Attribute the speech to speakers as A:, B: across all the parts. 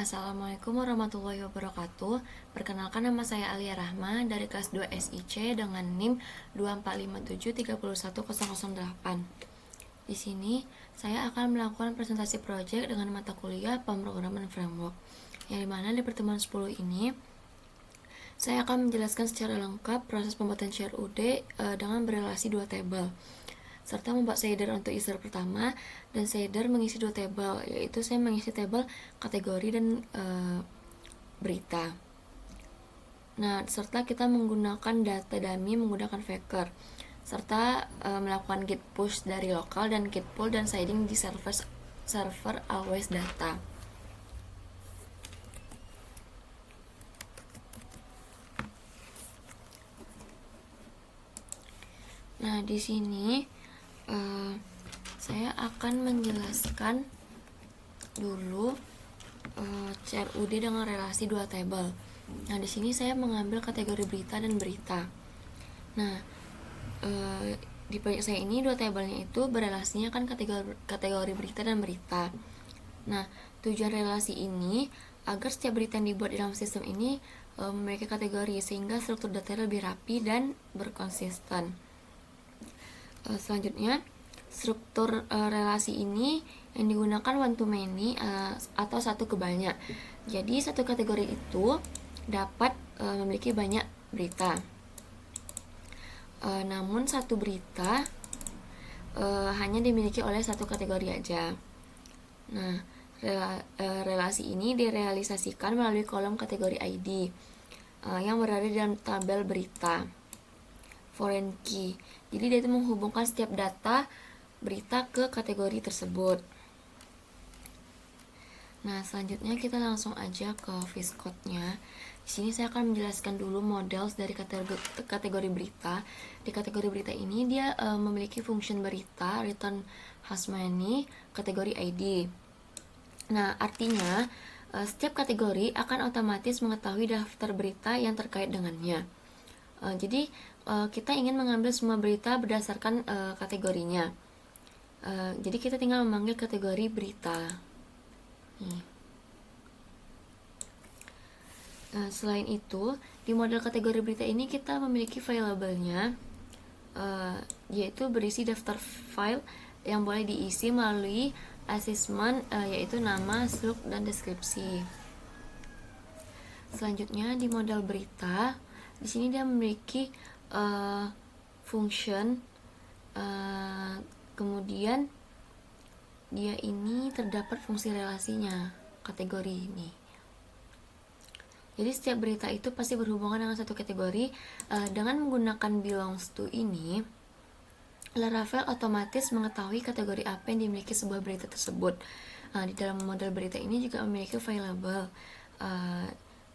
A: Assalamualaikum warahmatullahi wabarakatuh. Perkenalkan, nama saya Alia Rahma dari kelas 2 SIC dengan NIM 24573101008. Di sini saya akan melakukan presentasi proyek dengan mata kuliah pemrograman framework. Yang dimana di pertemuan 10 ini saya akan menjelaskan secara lengkap proses pembuatan CRUD dengan berelasi dua tabel, serta membuat shader untuk user pertama dan shader mengisi dua tabel, yaitu saya mengisi tabel kategori dan berita. Nah, serta kita menggunakan data dummy menggunakan Faker, serta melakukan git push dari lokal dan git pull dan shading di server always data. Nah, di sini saya akan menjelaskan dulu CRUD dengan relasi dua tabel. Nah, di sini saya mengambil kategori berita dan berita. Nah, di proyek saya ini dua tabelnya itu berelasinya kan kategori berita dan berita. Nah, tujuan relasi ini agar setiap berita yang dibuat di dalam sistem ini memiliki kategori sehingga struktur data lebih rapi dan berkonsisten. Selanjutnya, struktur relasi ini yang digunakan one to many atau satu ke banyak. Jadi satu kategori itu dapat memiliki banyak berita. Namun satu berita hanya dimiliki oleh satu kategori aja. Nah, relasi ini direalisasikan melalui kolom kategori ID yang berada di dalam tabel berita foreign key. Jadi dia itu menghubungkan setiap data berita ke kategori tersebut. Nah, selanjutnya kita langsung aja ke VSCode-nya. Di sini saya akan menjelaskan dulu model dari kategori berita. Di kategori berita ini dia memiliki function berita, return has many, kategori ID. Nah, artinya setiap kategori akan otomatis mengetahui daftar berita yang terkait dengannya. Jadi kita ingin mengambil semua berita berdasarkan kategorinya. Jadi kita tinggal memanggil kategori berita. Selain itu, di model kategori berita ini kita memiliki filable-nya, yaitu berisi daftar file yang boleh diisi melalui assessment, yaitu nama, slug, dan deskripsi. Selanjutnya di model berita, di sini dia memiliki function, kemudian dia ini terdapat fungsi relasinya kategori ini. Jadi setiap berita itu pasti berhubungan dengan satu kategori. Dengan menggunakan belongs to ini, Laravel otomatis mengetahui kategori apa yang dimiliki sebuah berita tersebut. Di dalam model berita ini juga memiliki filable.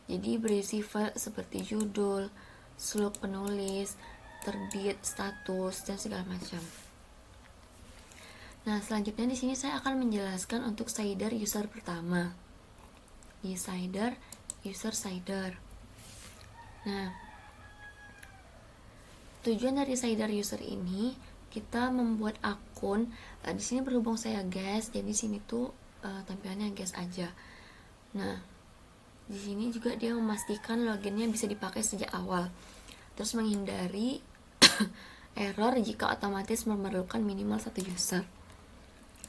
A: Jadi berisi file seperti judul, slug penulis, terbit, status, dan segala macam. Nah, selanjutnya di sini saya akan menjelaskan untuk shader user pertama. Di shader user. Nah, tujuan dari shader user ini kita membuat akun. Di sini berhubung saya guest, jadi sini tuh tampilannya guest aja. Nah, di sini juga dia memastikan loginnya bisa dipakai sejak awal, terus menghindari error jika otomatis memerlukan minimal satu user.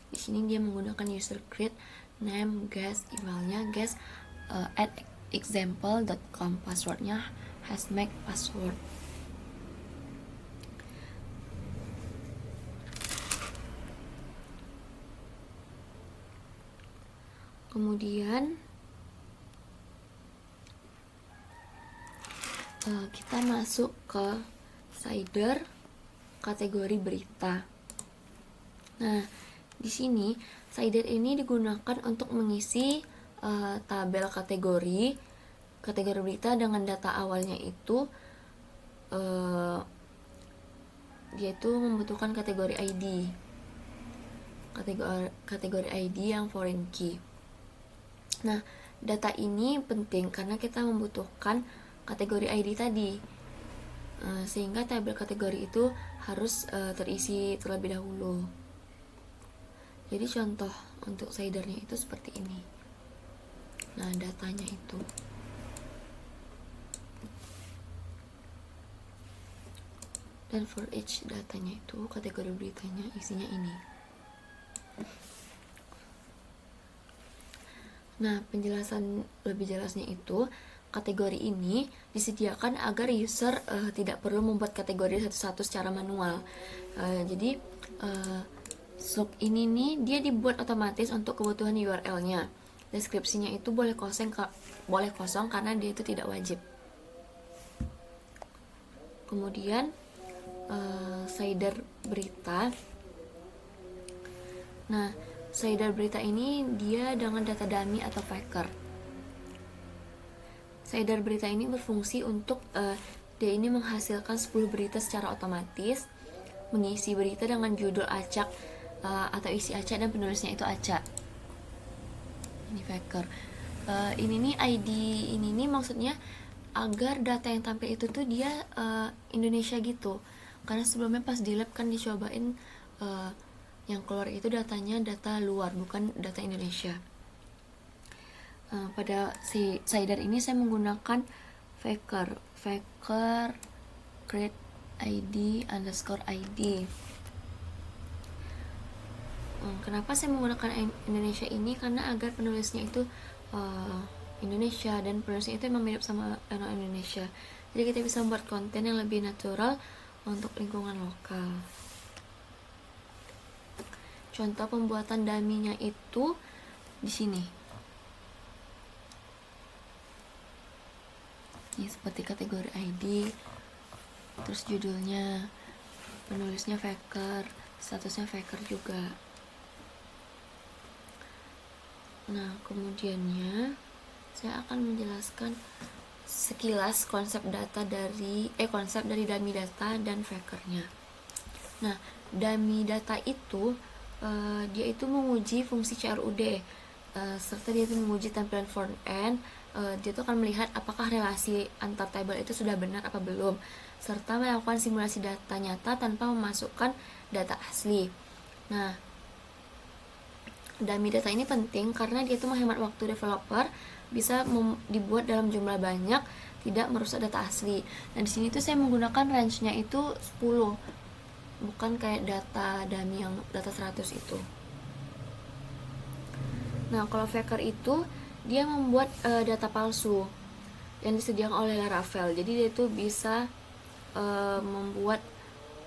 A: Di sini dia menggunakan user create, name, guest, emailnya guest at example.com, passwordnya hasmake password. Kemudian kita masuk ke shader kategori berita. Nah, di sini shader ini digunakan untuk mengisi tabel kategori berita dengan data awalnya itu dia itu membutuhkan kategori ID. Kategori ID yang foreign key. Nah, data ini penting karena kita membutuhkan kategori ID tadi, sehingga tabel kategori itu harus terisi terlebih dahulu. Jadi contoh untuk shadernya itu seperti ini. Nah, datanya itu. Dan for each datanya itu, kategori beritanya isinya ini. Nah, penjelasan lebih jelasnya itu, kategori ini disediakan agar user tidak perlu membuat kategori satu-satu secara manual. Jadi sub ini nih dia dibuat otomatis untuk kebutuhan URL-nya. Deskripsinya itu boleh kosong karena dia itu tidak wajib. Kemudian slider berita. Nah, slider berita ini dia dengan data dummy atau faker. Slider berita ini berfungsi untuk dia ini menghasilkan 10 berita secara otomatis, mengisi berita dengan judul acak atau isi acak dan penulisnya itu acak. Ini faker. Ini nih ID ini nih maksudnya agar data yang tampil itu tuh dia Indonesia gitu. Karena sebelumnya pas di lab kan dicobain yang keluar itu datanya data luar, bukan data Indonesia. Pada si slider ini saya menggunakan faker create ID underscore ID. Kenapa saya menggunakan Indonesia ini? Karena agar penulisnya itu Indonesia dan penulisnya itu memang mirip sama orang Indonesia. Jadi kita bisa membuat konten yang lebih natural untuk lingkungan lokal. Contoh pembuatan dummy-nya itu di sini. Ini seperti kategori ID, terus judulnya, penulisnya faker, statusnya faker juga. Nah, kemudiannya saya akan menjelaskan sekilas konsep dari dummy data dan fakernya. Nah, dummy data itu dia itu menguji fungsi CRUD serta dia itu menguji tampilan front end. Dia itu akan melihat apakah relasi antar tabel itu sudah benar apa belum, serta melakukan simulasi data nyata tanpa memasukkan data asli. Nah, dummy data ini penting karena dia itu menghemat waktu developer, bisa dibuat dalam jumlah banyak, tidak merusak data asli. Dan di sini tuh saya menggunakan range-nya itu 10, bukan kayak data dummy yang data 100 itu. Nah, kalau faker itu dia membuat data palsu yang disediakan oleh Laravel. Jadi dia itu bisa membuat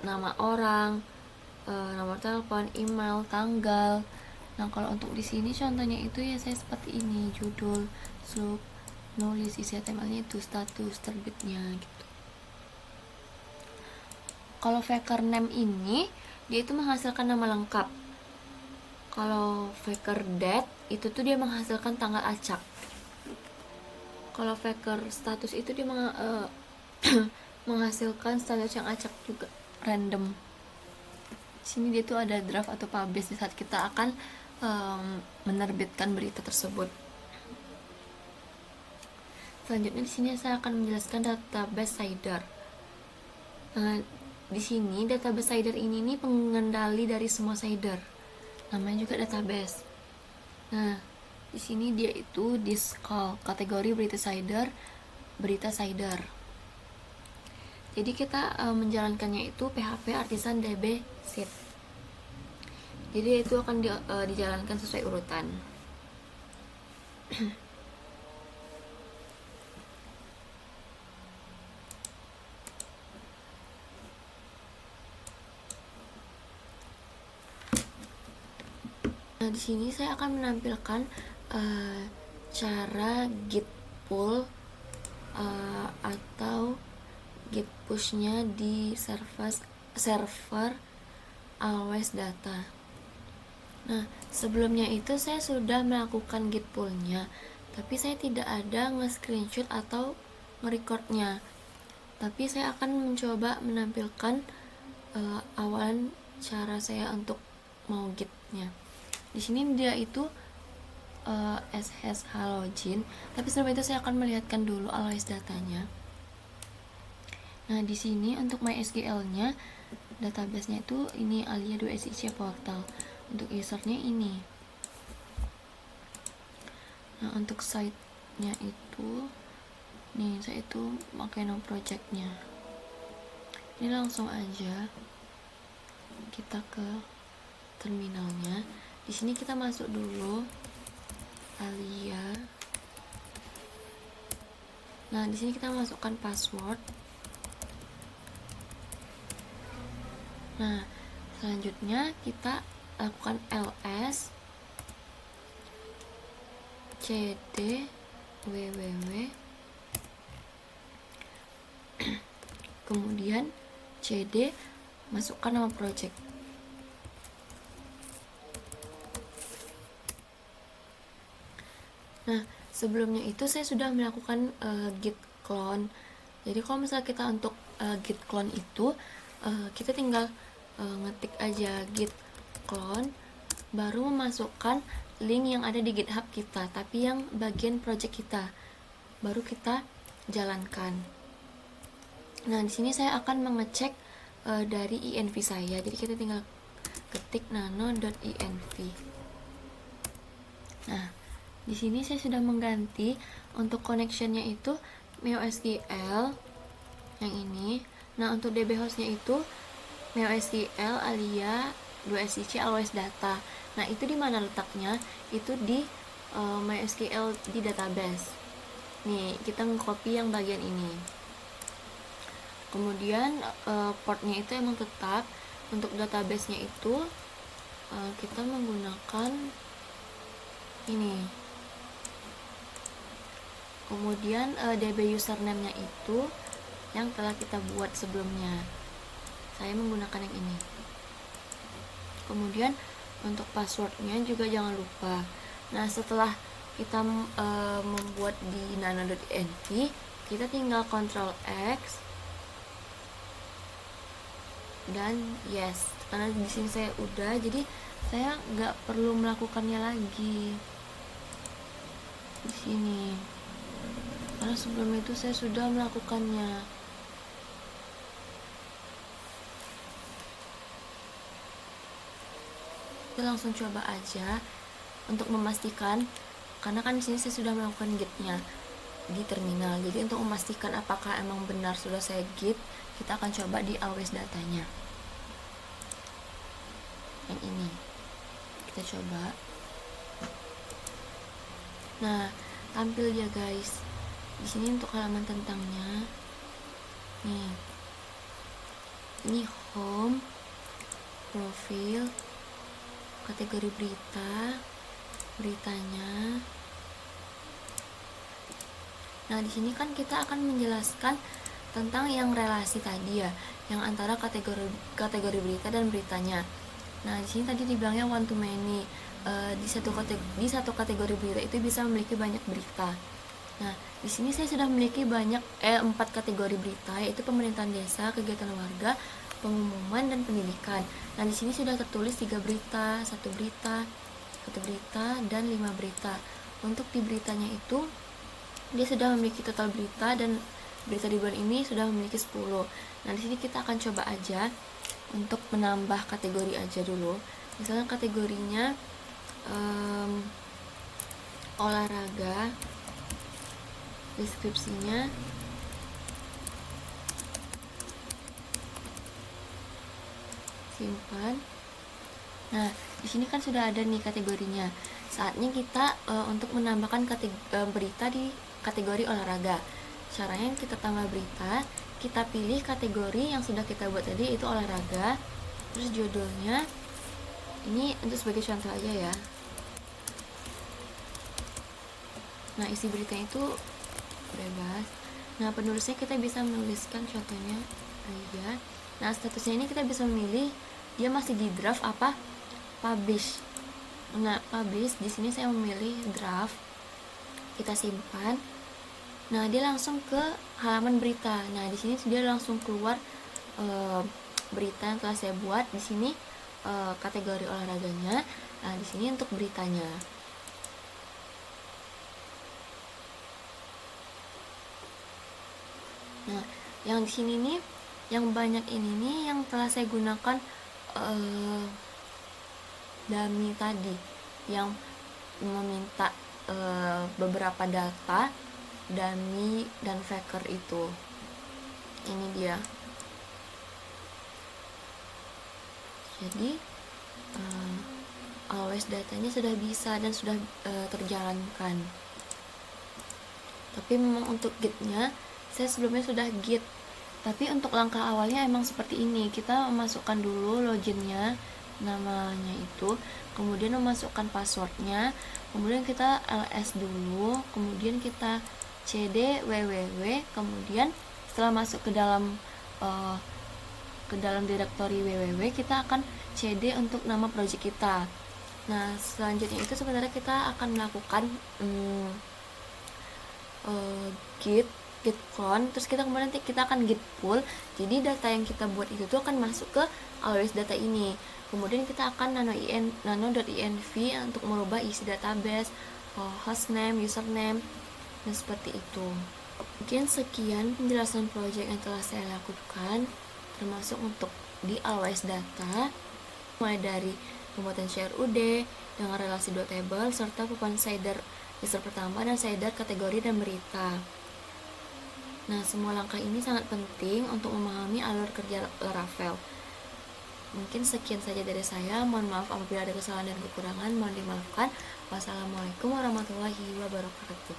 A: nama orang, nomor telepon, email, tanggal. Nah, kalau untuk di sini contohnya itu ya saya seperti ini, judul, slug, nulis, isi HTML-nya itu, status, terbitnya gitu. Kalau faker name ini dia itu menghasilkan nama lengkap. Kalau faker date itu tuh dia menghasilkan tanggal acak. Kalau faker status itu dia menghasilkan status yang acak juga, random. Sini dia tuh ada draft atau publish di saat kita akan menerbitkan berita tersebut. Selanjutnya di sini saya akan menjelaskan database slider. Di sini database slider ini nih pengendali dari semua slider. Namanya juga database. Nah, di sini dia itu diskal kategori berita slider. Jadi kita menjalankannya itu PHP Artisan DB Sheet. Jadi itu akan dijalankan sesuai urutan. Nah, di sini saya akan menampilkan cara git pull atau git pushnya di server Always Data. Nah, sebelumnya itu saya sudah melakukan git pull-nya, tapi saya tidak ada nge-screenshot atau nge-recordnya. Tapi saya akan mencoba menampilkan awalan cara saya untuk mau git-nya. Di sini dia itu sh login, tapi sebelum itu saya akan melihatkan dulu Always Datanya. Nah, di sini untuk MySQL-nya, database-nya itu ini Alia 2SIC portal. Untuk usernya ini. Nah, untuk site-nya itu nih, saya itu pakai no project-nya. Ini langsung aja kita ke terminalnya. Di sini kita masuk dulu Alia. Nah, di sini kita masukkan password. Nah, selanjutnya kita lakukan ls cd www kemudian cd masukkan nama project. Nah, sebelumnya itu saya sudah melakukan git clone. Jadi kalau misalnya kita untuk git clone itu kita tinggal ngetik aja git clone, baru memasukkan link yang ada di GitHub kita, tapi yang bagian project kita, baru kita jalankan. Nah, di sini saya akan mengecek dari env saya. Jadi kita tinggal ketik nano.env. Nah, di sini saya sudah mengganti untuk connectionnya itu MySQL yang ini. Nah, untuk DB hostnya itu MySQL Alia 2SIC Always Data. Nah, itu di mana letaknya? Itu di MySQL di database. Nih, kita nge-copy yang bagian ini. Kemudian portnya itu emang tetap. Untuk database-nya itu kita menggunakan ini. Kemudian DB username-nya itu yang telah kita buat sebelumnya. Saya menggunakan yang ini. Kemudian untuk passwordnya juga jangan lupa. Nah, setelah kita membuat di nano.env, kita tinggal Ctrl X dan yes, karena di sini saya udah, jadi saya nggak perlu melakukannya lagi di sini, karena sebelum itu saya sudah melakukannya. Kita langsung coba aja untuk memastikan, karena kan di sini saya sudah melakukan git-nya di terminal. Jadi untuk memastikan apakah emang benar sudah saya git, kita akan coba di always datanya. Yang ini. Kita coba. Nah, tampil ya guys. Di sini untuk halaman tentangnya. Nih. Ini home, profil, kategori berita, beritanya. Nah, di sini kan kita akan menjelaskan tentang yang relasi tadi ya, yang antara kategori berita dan beritanya. Nah, di sini tadi dibilangnya one to many. Di satu kategori berita itu bisa memiliki banyak berita. Nah, di sini saya sudah memiliki 4 kategori berita, yaitu pemerintahan desa, kegiatan warga, pengumuman, dan pendidikan. Nah, di sini sudah tertulis 3 berita, 1 berita, 1 berita, dan 5 berita. Untuk di beritanya itu dia sudah memiliki total berita, dan berita di bulan ini sudah memiliki 10. Nah, di sini kita akan coba aja untuk menambah kategori aja dulu. Misalnya kategorinya olahraga, deskripsinya simpan. Nah, di sini kan sudah ada nih kategorinya. Saatnya kita untuk menambahkan berita di kategori olahraga. Caranya kita tambah berita, kita pilih kategori yang sudah kita buat tadi, itu olahraga. Terus judulnya ini untuk sebagai contoh aja ya. Nah, isi beritanya itu bebas. Nah, penulisnya kita bisa menuliskan contohnya aja. Nah, statusnya ini kita bisa memilih dia masih di draft apa publish. Nah, publish di sini saya memilih draft. Kita simpan. Nah, dia langsung ke halaman berita. Nah, di sini dia langsung keluar berita yang telah saya buat. Di sini kategori olahraganya. Nah, di sini untuk beritanya. Nah, yang di sini nih, yang banyak ini nih yang telah saya gunakan dummy tadi, yang meminta beberapa data dummy dan faker itu. Ini dia. Jadi always datanya sudah bisa dan sudah terjalankan. Tapi memang untuk gitnya saya sebelumnya sudah git. Tapi untuk langkah awalnya emang seperti ini. Kita memasukkan dulu loginnya, namanya itu, kemudian memasukkan passwordnya, kemudian kita ls dulu, kemudian kita cd www, kemudian setelah masuk ke dalam direktori www, kita akan cd untuk nama project kita. Nah, selanjutnya itu sebenarnya kita akan melakukan git clone, terus kemudian kita akan git pull. Jadi data yang kita buat itu tuh akan masuk ke always data ini. Kemudian kita akan nano.env untuk merubah isi database, hostname, username, dan seperti itu. Mungkin sekian penjelasan project yang telah saya lakukan, termasuk untuk di always data, mulai dari pembuatan CRUD dengan relasi dua table serta papan shader user pertama dan shader kategori dan berita. Nah, semua langkah ini sangat penting untuk memahami alur kerja Laravel. Mungkin sekian saja dari saya. Mohon maaf apabila ada kesalahan dan kekurangan, mohon dimaafkan. Wassalamualaikum warahmatullahi wabarakatuh.